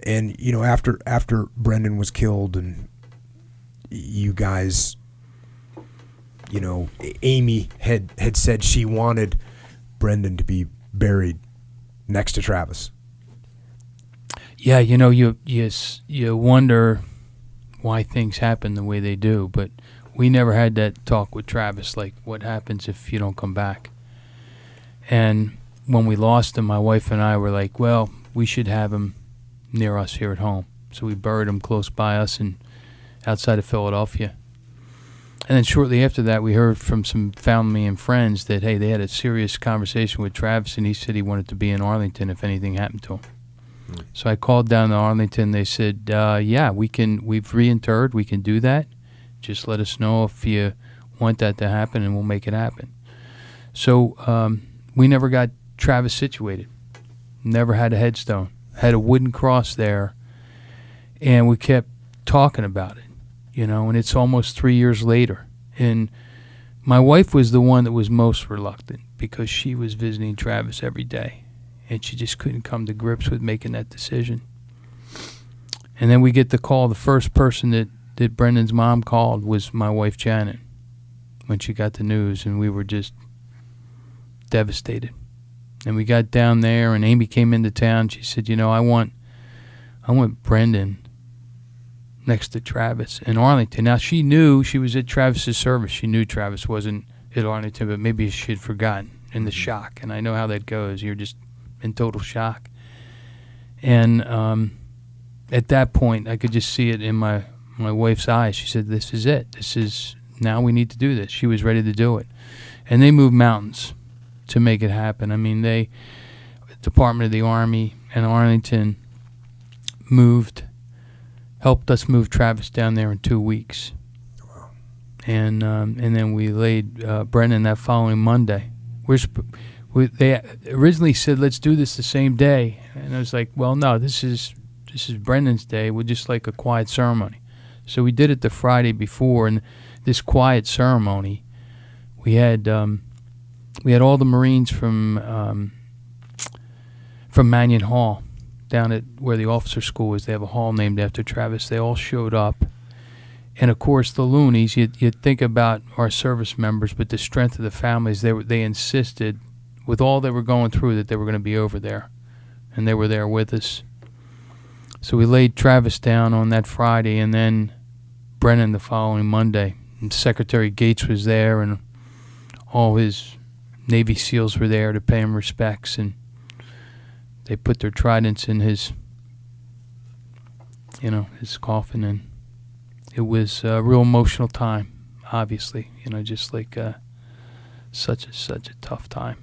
And, you know, after Brendan was killed and you guys, you know, Amy had said she wanted Brendan to be buried next to Travis. Yeah, you know, you wonder why things happen the way they do, but we never had that talk with Travis, like what happens if you don't come back. And when we lost him, my wife and I were like, well, we should have him near us here at home. So we buried him close by us and outside of Philadelphia. And then shortly after that, we heard from some family and friends that, hey, they had a serious conversation with Travis, and he said he wanted to be in Arlington if anything happened to him. So I called down to Arlington. They said, yeah, we've reinterred. We can do that. Just let us know if you want that to happen, and we'll make it happen. So we never got Travis situated. Never had a headstone. Had a wooden cross there, and we kept talking about it, you know, and it's almost 3 years later. And my wife was the one that was most reluctant because she was visiting Travis every day, and she just couldn't come to grips with making that decision. And then we get the call. The first person that Brendan's mom called was my wife, Janet, when she got the news, and we were just devastated. And we got down there, and Amy came into town. She said, you know, I want Brendan next to Travis in Arlington. Now, she knew she was at Travis's service. She knew Travis wasn't at Arlington, but maybe she had forgotten in the shock. And I know how that goes. You're just in total shock. And at that point, I could just see it in my wife's eyes. She said, this is it. Now we need to do this. She was ready to do it. And they moved mountains to make it happen. I mean, Department of the Army in Arlington helped us move Travis down there in 2 weeks. Wow. And then we laid Brendan that following Monday. They originally said, let's do this the same day. And I was like, well, no, this is Brendan's day. We'll just like a quiet ceremony. So we did it the Friday before, and this quiet ceremony, we had all the Marines from Manion Hall down at where the officer school is. They have a hall named after Travis. They all showed up. And, of course, the Loonies, you'd think about our service members, but the strength of the families, they insisted, with all they were going through, that they were going to be over there. And they were there with us. So we laid Travis down on that Friday, and then Brennan the following Monday. And Secretary Gates was there, and all his Navy SEALs were there to pay him respects, and they put their tridents in his coffin, and it was a real emotional time, obviously, just like such a tough time.